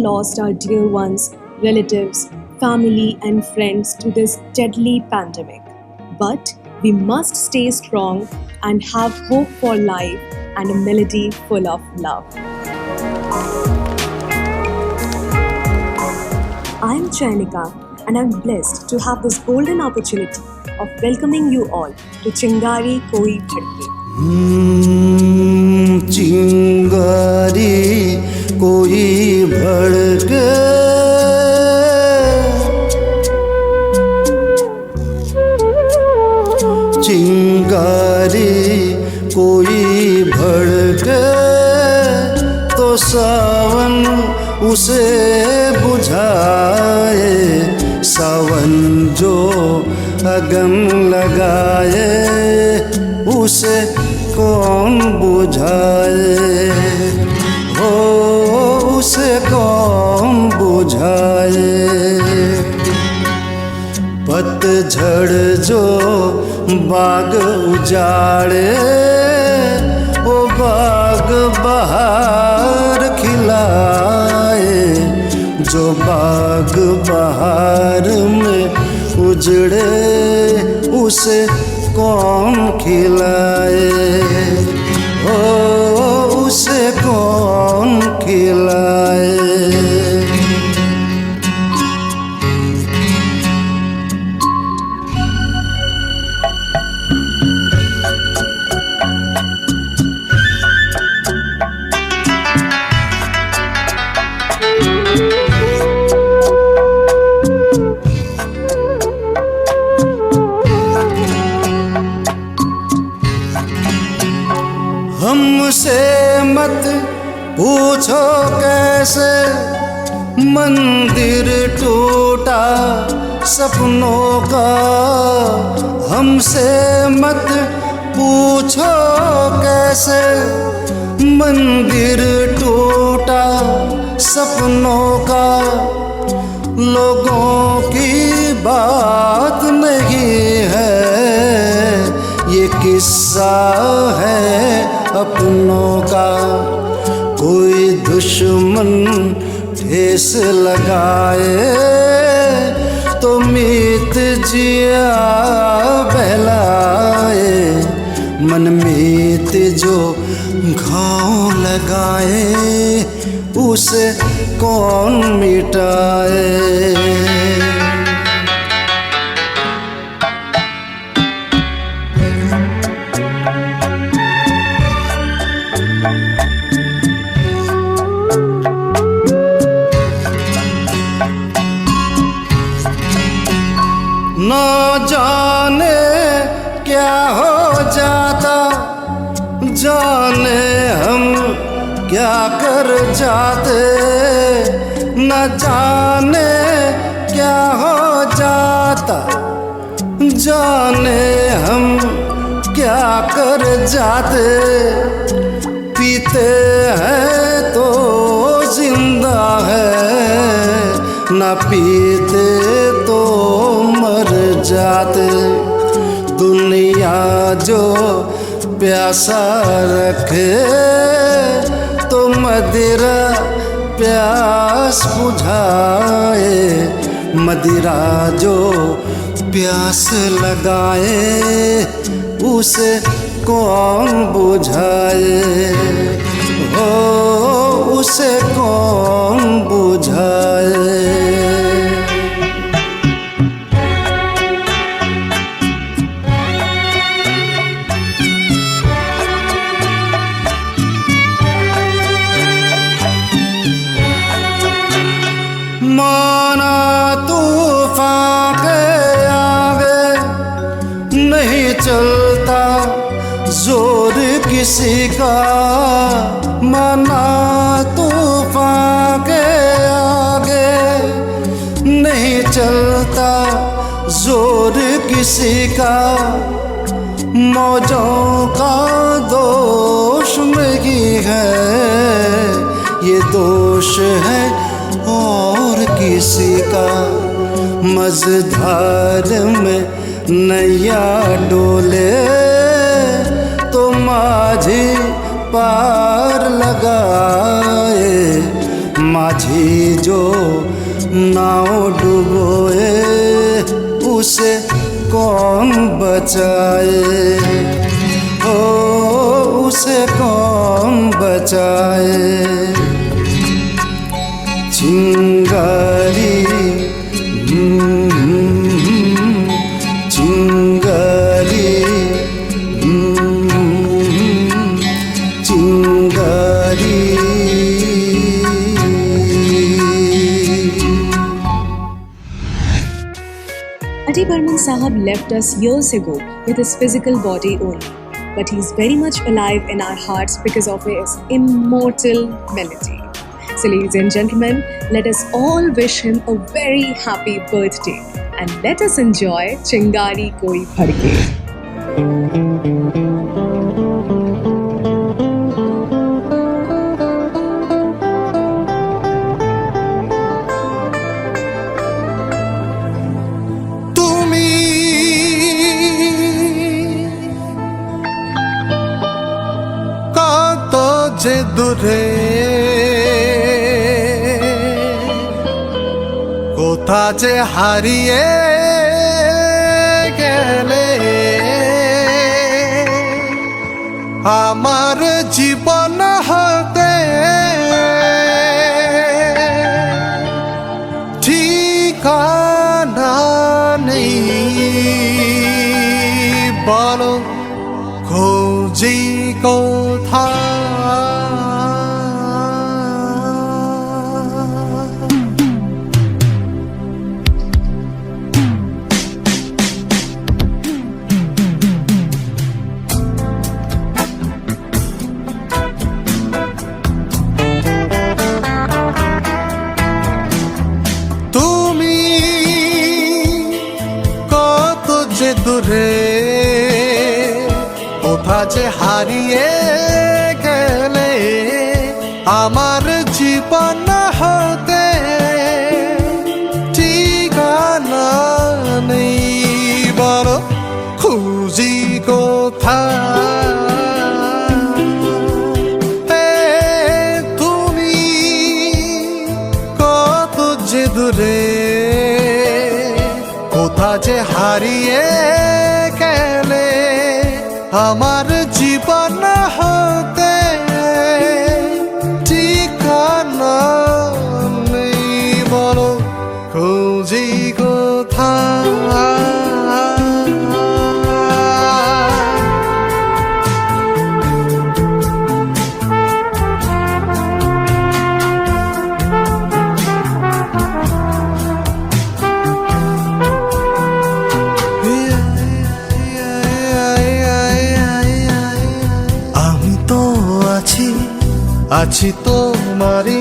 lost our dear ones, relatives, family, and friends to this deadly pandemic. But we must stay strong and have hope for life and a melody full of love. I am Chainika, and I'm blessed to have this golden opportunity of welcoming you all to Chingari Koi Bhadke. चिंगारी कोई भड़के, चिंगारी कोई भड़के तो सावन उसे बुझाए, सावन जो अगन लगाए उसे कौन बुझाए, हो उसे कौन बुझाए। पतझड़ जो बाग उजाड़े, वो बाग बहार खिलाए, जो बाग बहार में उजड़े उसे कौन खिलाए, ओ उसे कौन खिलाए। हमसे मत पूछो कैसे मंदिर टूटा सपनों का, हमसे मत पूछो कैसे मंदिर टूटा सपनों का। लोगों की बात नहीं है, ये किस्सा है अपनों का। कोई दुश्मन ठेस लगाए तो मीत जिया बहलाए, मन मीत जो घाव लगाए उसे कौन मिटाए। ना जाने क्या हो जाता, जाने हम क्या कर जाते, न जाने क्या हो जाता, जाने हम क्या कर जाते। पीते हैं तो जिंदा है, न पीते तो मर जाते। दुनिया जो प्यासा रखे तो मदिरा प्यास बुझाए, मदिरा जो प्यास लगाए उसे कौन बुझाए, हो उसे कौन बुझाए। माना तूफान के आगे नहीं चलता जोर किसी का, माना तूफान के आगे नहीं चलता जोर किसी का। मौजों का दोष नहीं है, ये दोष है और किसी का। मझधार में नैया डोले तो माझी पार लगाए, माझी जो नाव डुबोए उसे कौन बचाए, ओ उसे कौन बचाए। चिंगारी चिंगारी चिंगारी। Adi Burman Sahab left us years ago with his physical body only, but he's very much alive in our hearts because of his immortal melody. So, ladies and gentlemen, let us all wish him a very happy birthday and let us enjoy Chingari Koi Bhadke. যে দূরে কোথা যে হারিয়ে গেলে, আমার জীবন হতে ঠিকানা নেই। বলো খুঁজি কোথায়। দূরে কোথা যে হারিয়ে গেলে, আমার জীবন হতে ঠিকানা নেই। বলো খুঁজি কোথায়, তুমি কত যে দূরে কোথা যে হারিয়ে গেলে, আমার জীবন হতে ঠিকানা নেই। বলো খুঁজি কোথায়। আছি তোমারই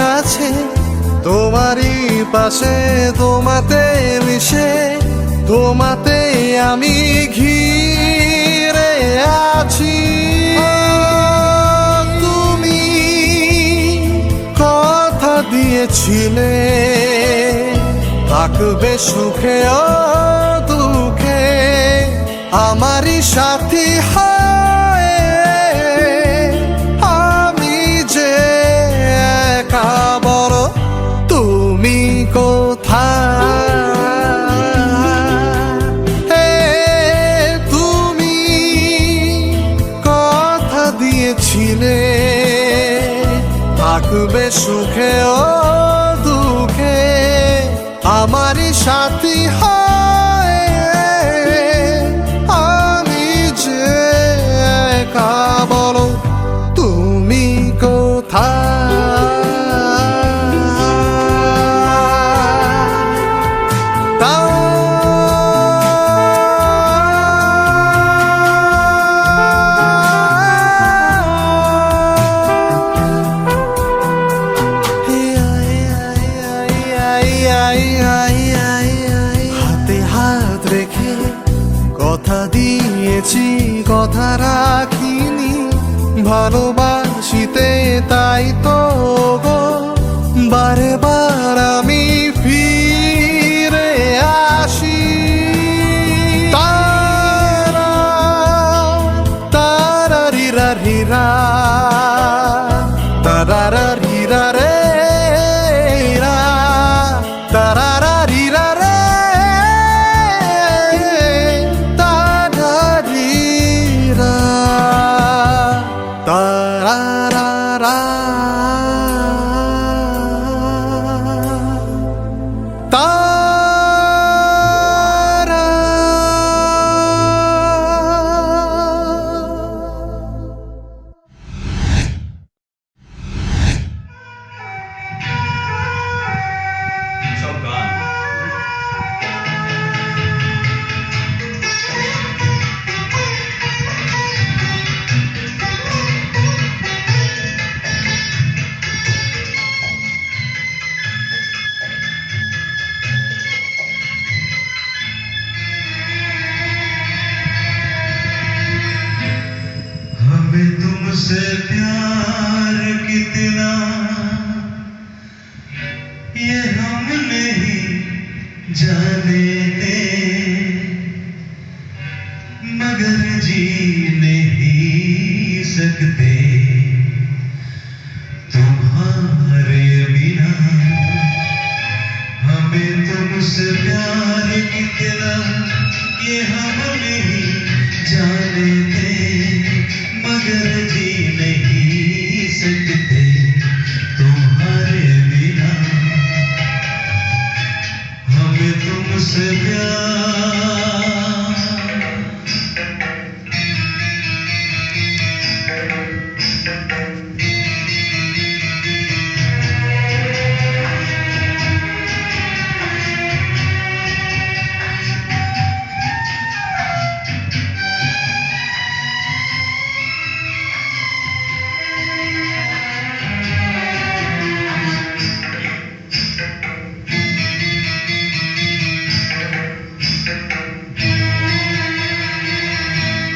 কাছে, তোমারই পাশে, তোমাতে মিশে, তোমাতে আমি ঘিরে আছি। তুমি কথা দিয়েছিলে থাকবে সুখে ও দুঃখে, আমারই সাথী বলো তুমি কোথায়, তুমি কথা দিয়েছিলে থাকবে সুখে ও দুঃখে, আমারই সাথী আমি যে একা। বলো তুমি কোথায়। হাতে হাত রেখে কথা দিয়েছি, কথা রাখিনি, ভালোবাসিতে তাই তো গো বারে বার আমি ফিরে আসি। তারা তারা রিরা রিরা তারা রিরা तुमसे प्यार कितना ये हम नहीं जाने थे, मगर जी नहीं सकते तुम्हारे बिना। हमें तुमसे प्यार कितना ये हम नहीं जाने थे, मगर जी नहीं सकते तुम्हारे बिना। हमें तुमसे प्यार।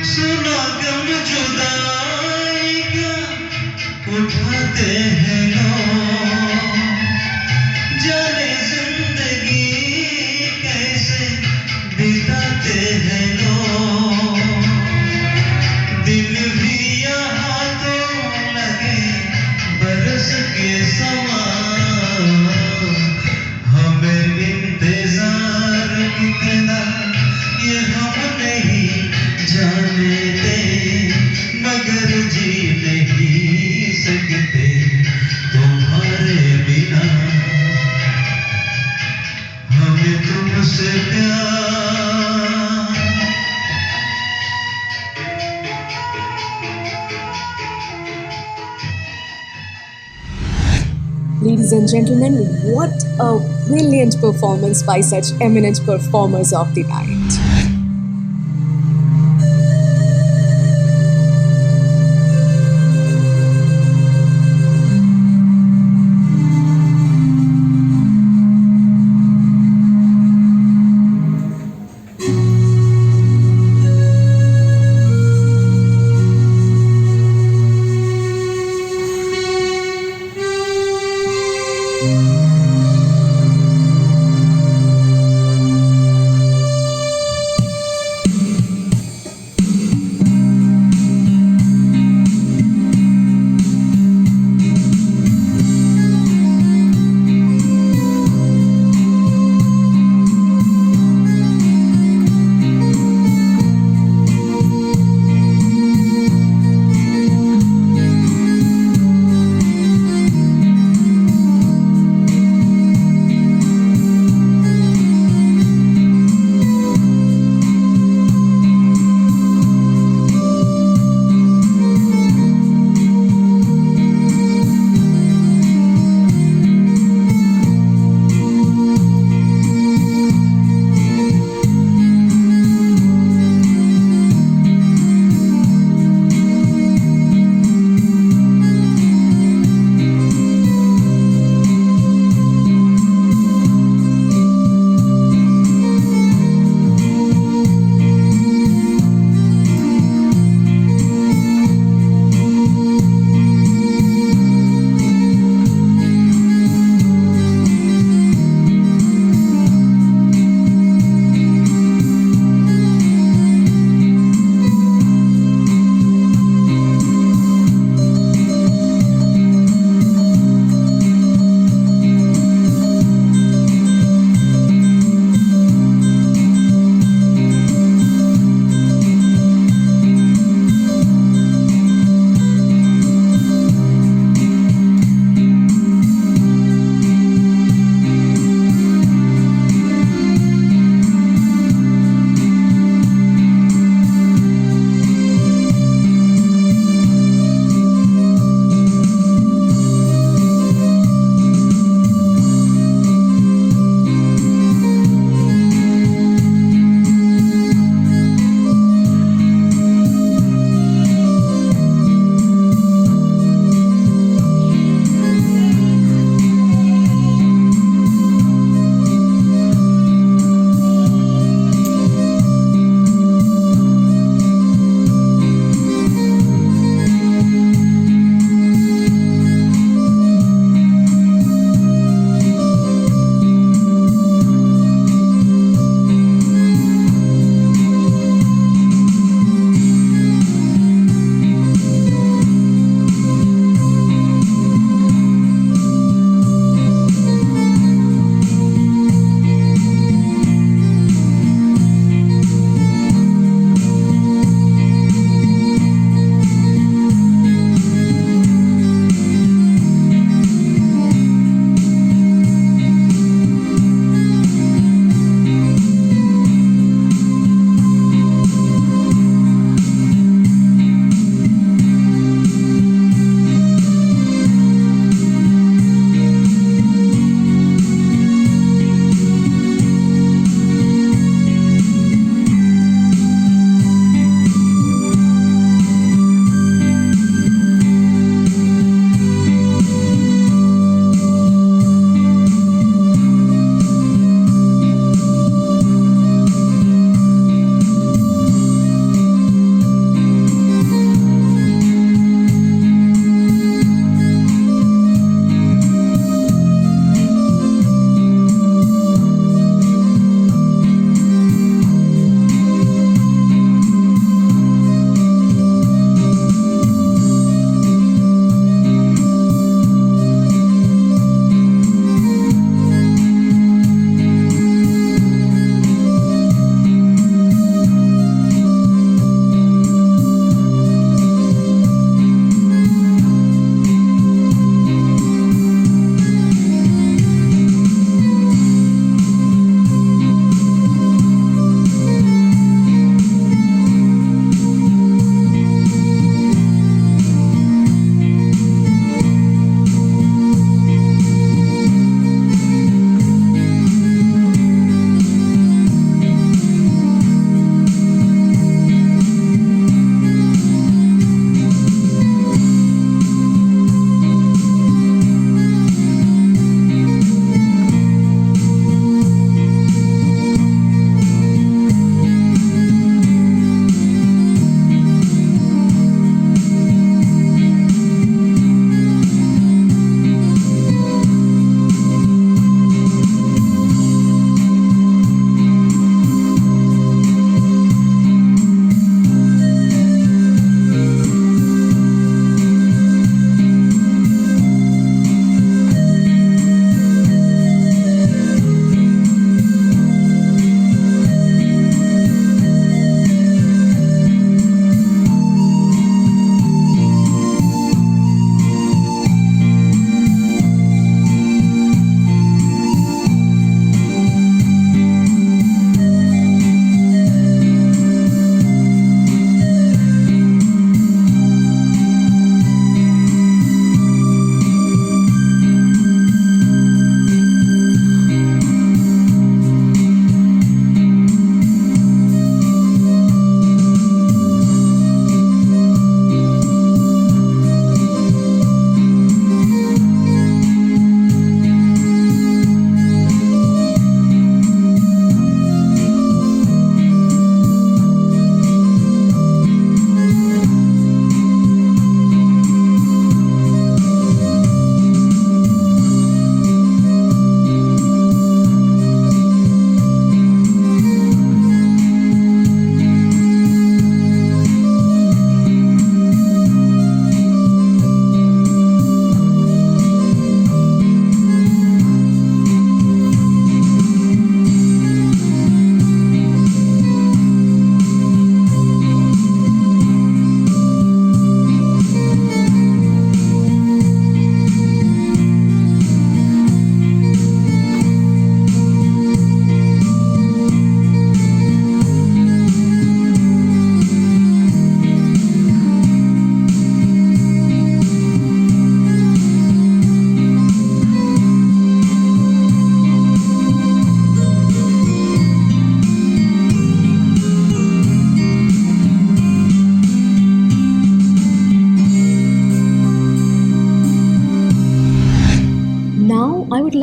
सुना गम जुदाई का उठाते हैं लोग, जाने जिंदगी कैसे बिताते हैं लोग। दिल भी यहाँ तो लगे बरस के समान, हमें इंतजार कितना ये हम नहीं जाने थे, मगर जी नहीं सकते तुम्हारे बिना। हमें तुमसे प्यार। Ladies and gentlemen, what a brilliant performance by such eminent performers of the night.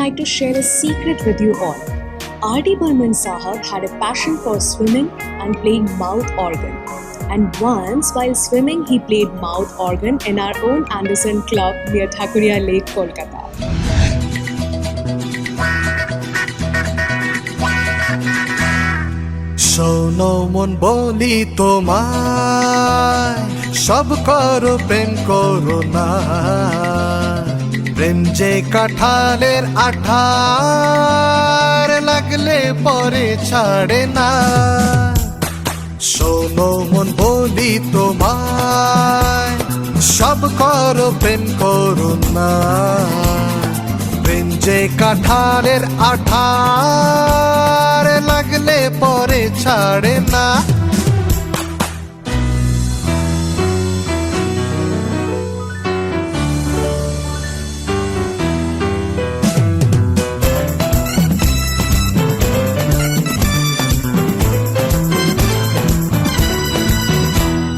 like to share a secret with you all. R.D. Burman Sahab had a passion for swimming and playing mouth organ. And once, while swimming, he played mouth organ in our own Anderson Club near Thakuria Lake, Kolkata. শোনো মন বলি তোমায়, সব করো প্রেম করো না। প্রেম যে কাঁঠালের আঠার, লাগলে পরে ছাড়ে না। শোনো মন বলি তোমায়, সব করো প্রেম করো না। প্রেম যে কাঁঠালের আঠার, লাগলে পরে ছাড়ে না।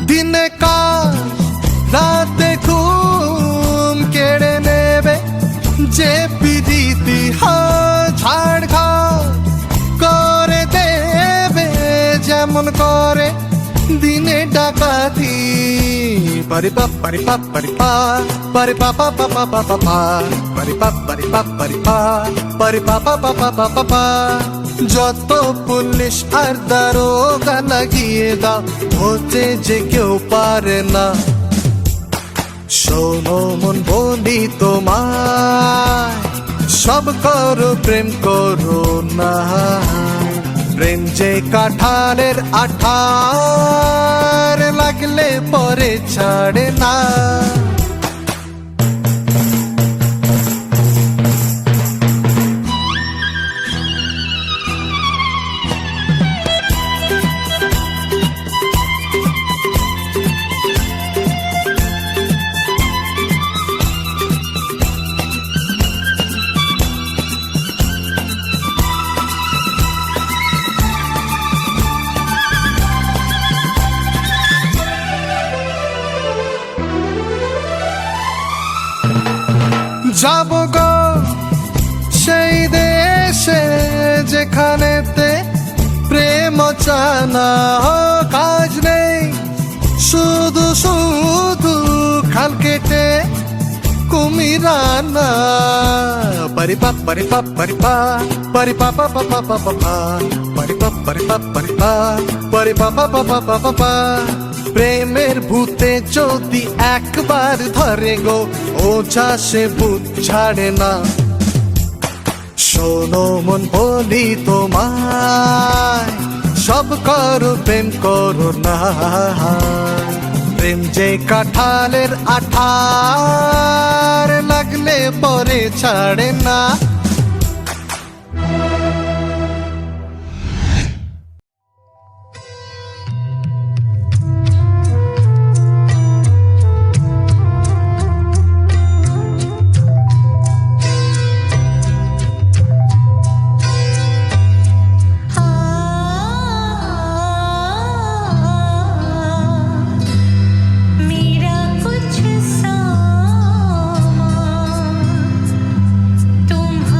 দিনে কাজ রাতে ঘুম কেড়ে নেবে যে প্রীতি ঝাড়ঘাড় করে দেবে, যেমন করে দিনে ডাকাতি। পারি পাপ পারি পাপ পারি পা, পারি পাপা পাপা পাপা পা, পারি পাপ পারি পাপ পারি পা, পারি পাপা পাপা পাপা পা। যত পুলিশ আর দারোগা লাগিয়ে দাও, হতে যে কেউ পারে না। শোনো মন বলি তোমায়, সব করো প্রেম করো না। প্রেম যে কাঁঠালের আঠার, লাগলে পরে ছাড়ে না। যাব গো সেই দেশে, যেখানেতে প্রেম চানা কাজ নেই, শুধু শুধু খাল কেটে কুমিরানা। পারি পাপ পারি পাপ পারি পা, পারি পাপা পাপা পাপা পা, পারি পাপ পারি পাপ পারি পা, পারি পাপা পাপা পাপা পা। প্রেমের ভূতে যদি একবার ধরে গো, ওঝা সে ভূত ছাড়ে না। শোনো মন বলি তোমায়, সব করো প্রেম করো না। প্রেম যে কাঁঠালের আঠার, লাগলে পরে ছাড়ে না। मेरा कुछ सामान तुम्हारे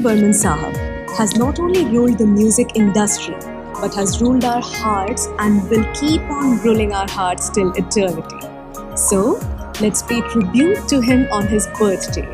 Burman Sahab has not only ruled the music industry but has ruled our hearts and will keep on ruling our hearts till eternity. So, let's pay tribute to him on his birthday.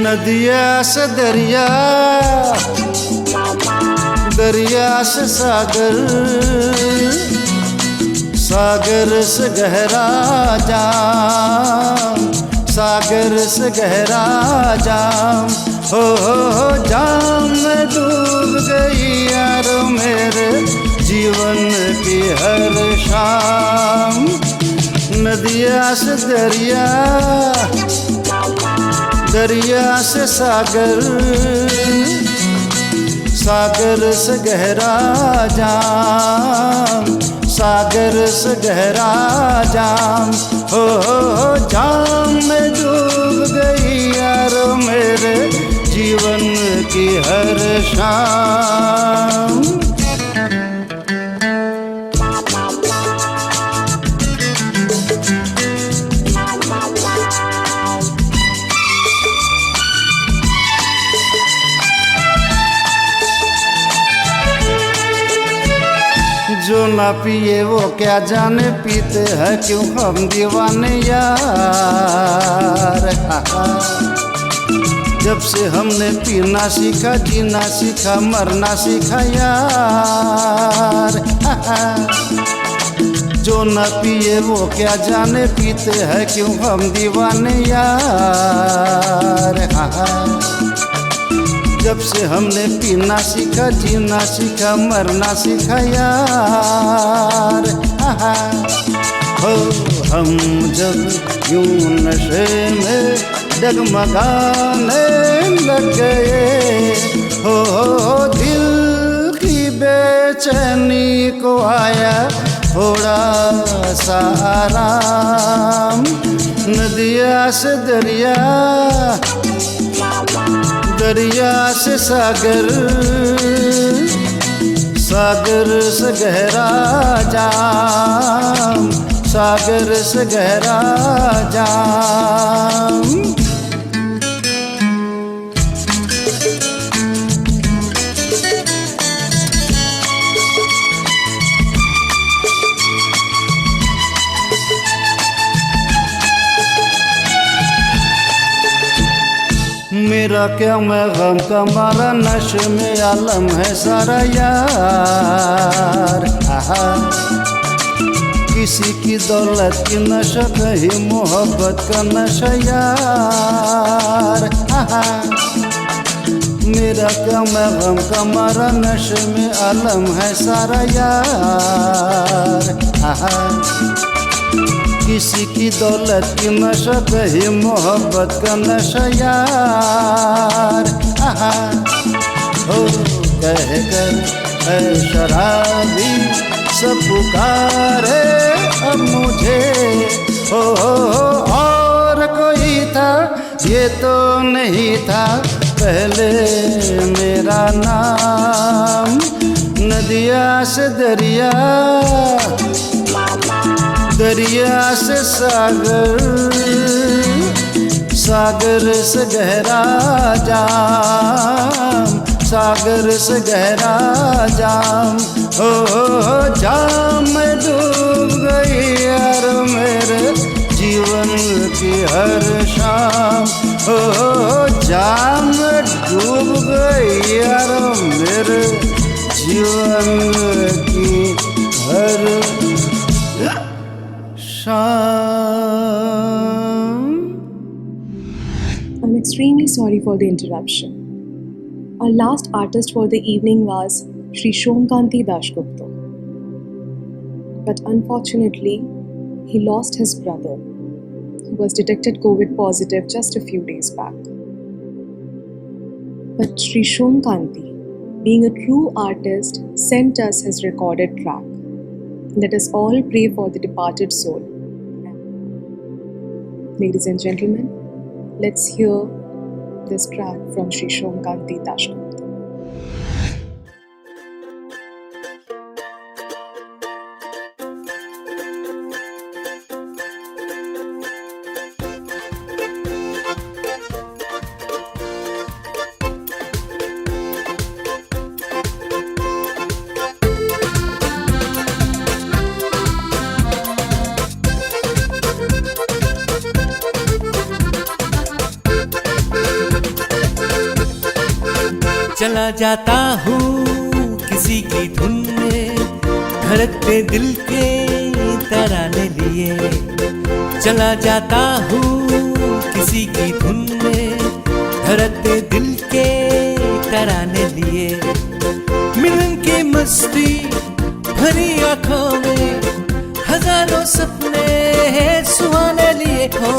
नदिया से दरिया दरिया से सागर, सागर से गहरा जाम, सागर से गहरा जाम, हो जाम में डूब गई यार मेरे जीवन की हर शाम। नदिया से दरिया, दरिया से सागर, सागर से गहरा जाम, सागर से गहरा जाम, हो जाम में डूब गई यार मेरे जीवन की हर शाम। जो ना पिए वो क्या जाने, पीते हैं क्यों हम दीवाने यार। जब से हमने पीना सीखा, जीना सीखा, मरना सीखा यार। जो ना पिए वो क्या जाने, पीते हैं क्यों हम दीवाने यार। जब से हमने पीना सीखा, जीना सीखा, मरना सीखा यार। हो हम जब यूं नशे में डगमगाने लग गए, हो दिल की बेचैनी को आया थोड़ा सा आराम। नदिया से दरिया, दरिया से सागर, सागर से गहरा जाम, सागर से गहरा जाम। मेरा क्या मैं गम का मारा, नशे में आलम है सारा यार। किसी की दौलत की नशा, कहीं मोहब्बत का नशा यार। मेरा क्या मैं गम का मारा, नशे में आलम है सारा यार। किसी की दौलत की नशा, कहीं मोहब्बत का नशा यार। हो कह कर ऐ शराबी सब पुकारे अब मुझे, हो और कोई था ये तो नहीं था पहले मेरा नाम। नदिया से दरिया, दरिया से सागर, सागर से गहरा जाम, सागर से गहरा जाम, हो जाम में डूब गई यार मेरे जीवन की हर शाम। हो जाम में डूब गई यार मेरे जीवन की हर I'm extremely sorry for the interruption. Our last artist for the evening was Sri Shomkanti Dasgupta. But unfortunately, he lost his brother, who was detected COVID positive just a few days back. But Sri Shomkanti, being a true artist, sent us his recorded track. Let us all pray for the departed soul. Ladies and gentlemen, let's hear this track from Sri Shomkanti Dasgupta. चला जाता हूँ किसी की धुन में धड़कते दिल के तराने लिए। चला जाता हूँ किसी की धुन में धड़कते दिल के तराने लिए। मिलन की मस्ती भरी आंखों में हजारों सपने सुहाने लिए हो।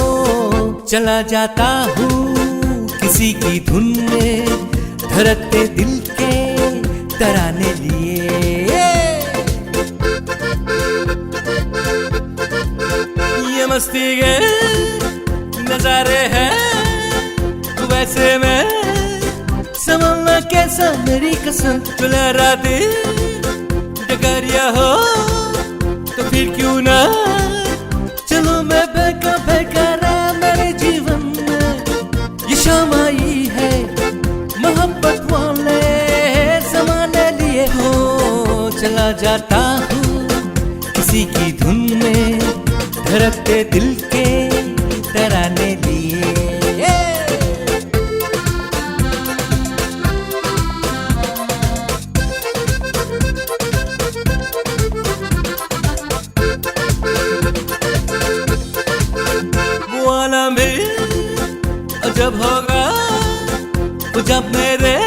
चला जाता हूँ किसी की धुन में धड़कते दिल के तराने लिए। ये मस्ती के नजारे हैं वैसे में समझना कैसा मेरी कसम। चला राते डगरिया हो तो फिर क्यों ना चलो मैं बहका बहका रहा मेरे जीवन में। ये शाम आई है मोहब्बत वाले ज़माने लिए हो। चला जाता हूँ किसी की धुन में धड़कते दिल के तराने लिए। वाला में जब होगा तो जब मेरे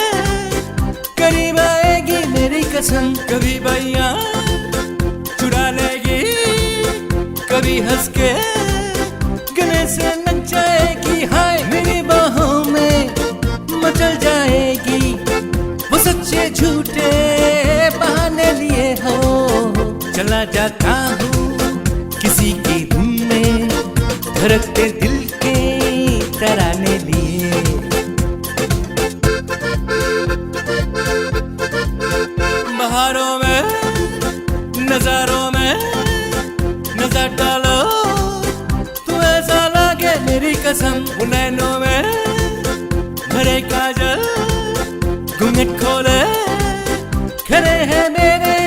करीब आएगी मेरी कसम। कभी भैया चुरा लेगी कभी हंस के गले से लग जाएगी। हाय मेरी बाहों में मचल जाएगी वो सच्चे झूठे बहाने लिए हो। चला जाता हूँ किसी की धुन में धड़कते दिल के तराने लिए। बहारों में नजारों में नजर डालो तू ऐसा लगे मेरी कसम। नैनों में भरे काजल घूंघट खोले खड़े हैं मेरे